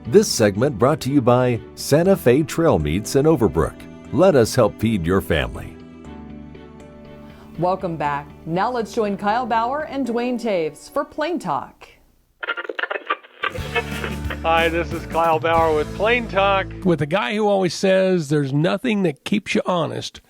This segment brought to you by Santa Fe Trail Meats in Overbrook. Let us help feed your family. Welcome back. Now let's join Kyle Bauer and Duane Toews for Plain Talk. Hi, this is Kyle Bauer with Plain Talk. With a guy who always says there's nothing that keeps you honest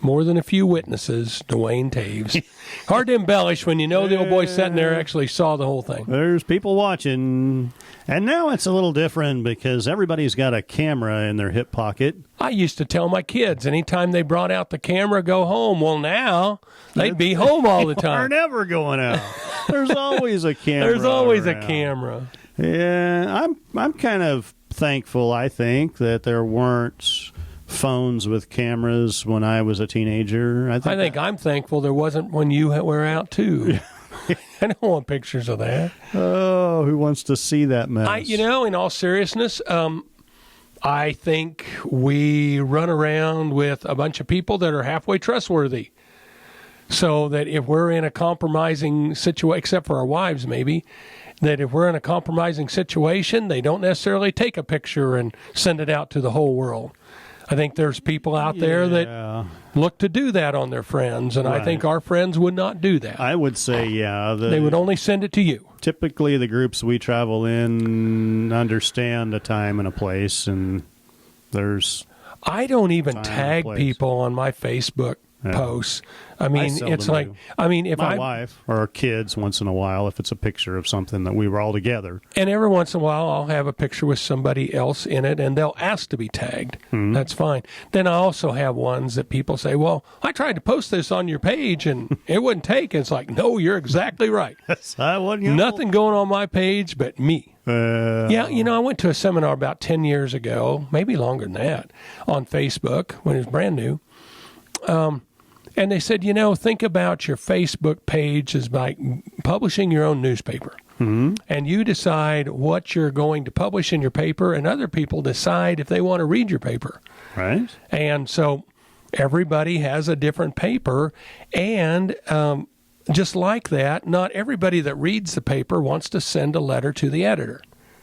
more than a few witnesses, Duane Toews. Hard to embellish when you know the old boy sitting there actually saw the whole thing. There's people watching. And now it's a little different because everybody's got a camera in their hip pocket. I used to tell my kids anytime they brought out the camera, go home. Well, now they'd be home all the time. They're never going out. There's always a camera. There's always around. a camera. Yeah, I'm kind of thankful, I think, that there weren't phones with cameras when I was a teenager. I think I'm thankful there wasn't when you were out, too. I don't want pictures of that. Oh, who wants to see that mess? In all seriousness, I think we run around with a bunch of people that are halfway trustworthy. So that if we're in a compromising situation, except for our wives maybe, that if we're in a compromising situation, they don't necessarily take a picture and send it out to the whole world. I think there's people out there that look to do that on their friends, and right. I think our friends would not do that. I would say, they would only send it to you. Typically, the groups we travel in understand a time and a place, and I don't even tag people on my Facebook posts. I mean, it's like, if my wife or our kids once in a while, if it's a picture of something that we were all together. And every once in a while, I'll have a picture with somebody else in it, and they'll ask to be tagged. Mm-hmm. That's fine. Then I also have ones that people say, well, I tried to post this on your page, and it wouldn't take. And it's like, no, you're exactly right. Nothing going on my page but me. I went to a seminar about 10 years ago, maybe longer than that, on Facebook when it was brand new. And they said, think about your Facebook page as like publishing your own newspaper. Mm-hmm. And you decide what you're going to publish in your paper, and other people decide if they want to read your paper. Right. And so everybody has a different paper, and just like that, not everybody that reads the paper wants to send a letter to the editor.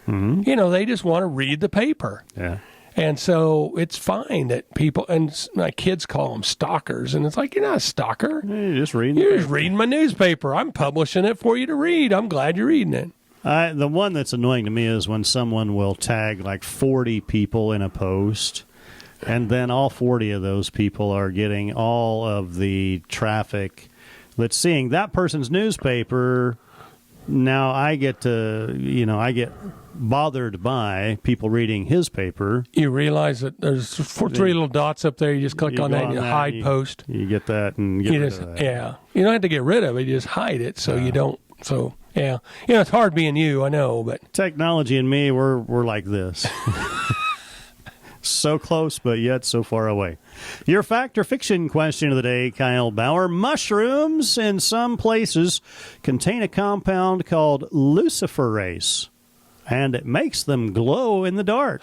Mm-hmm. They just want to read the paper. Yeah. And so it's fine that people, and my kids call them stalkers, and it's like, you're not a stalker. You're just reading my newspaper. I'm publishing it for you to read. I'm glad you're reading it. The one that's annoying to me is when someone will tag like 40 people in a post, and then all 40 of those people are getting all of the traffic that's seeing that person's newspaper. Now I get bothered by people reading his paper. You realize that there's three little dots up there. You just click on that and you hide post. You get that and get rid of that. Yeah. You don't have to get rid of it. You just hide it so you don't. So, yeah. It's hard being you, I know, but. Technology and me, we're like this. So close, but yet so far away. Your fact or fiction question of the day, Kyle Bauer. Mushrooms in some places contain a compound called luciferase, and it makes them glow in the dark.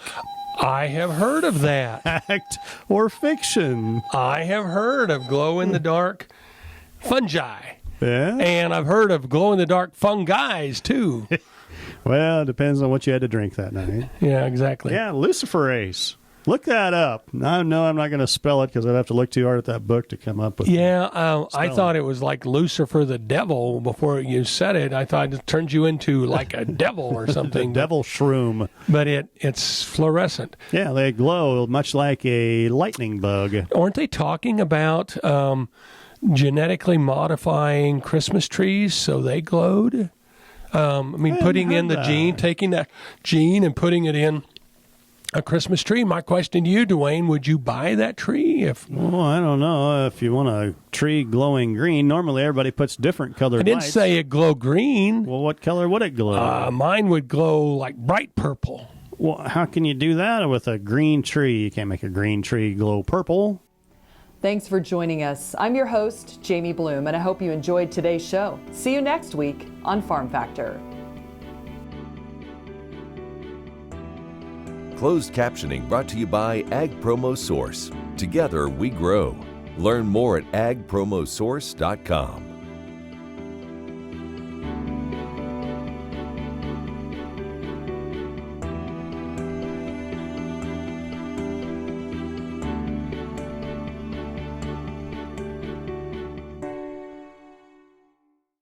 I have heard of that. Fact or fiction? I have heard of glow-in-the-dark fungi. Yeah? And I've heard of glow-in-the-dark fungi, too. Well, it depends on what you had to drink that night. Yeah, exactly. Yeah, luciferase. Look that up. No, I'm not going to spell it because I'd have to look too hard at that book to come up with it. Yeah, I thought it was like Lucifer the devil before you said it. I thought it turned you into like a devil or something. The devil shroom. But it's fluorescent. Yeah, they glow much like a lightning bug. Aren't they talking about genetically modifying Christmas trees so they glowed? Putting in the gene, taking that gene and putting it in a Christmas tree. My question to you, Duane, would you buy that tree? Well, I don't know. If you want a tree glowing green, normally everybody puts different colored lights. I didn't say it glow green. Well, what color would it glow? Mine would glow like bright purple. Well, how can you do that with a green tree? You can't make a green tree glow purple. Thanks for joining us. I'm your host, Jamie Bloom, and I hope you enjoyed today's show. See you next week on Farm Factor. Closed captioning brought to you by Ag Promo Source. Together we grow. Learn more at agpromosource.com.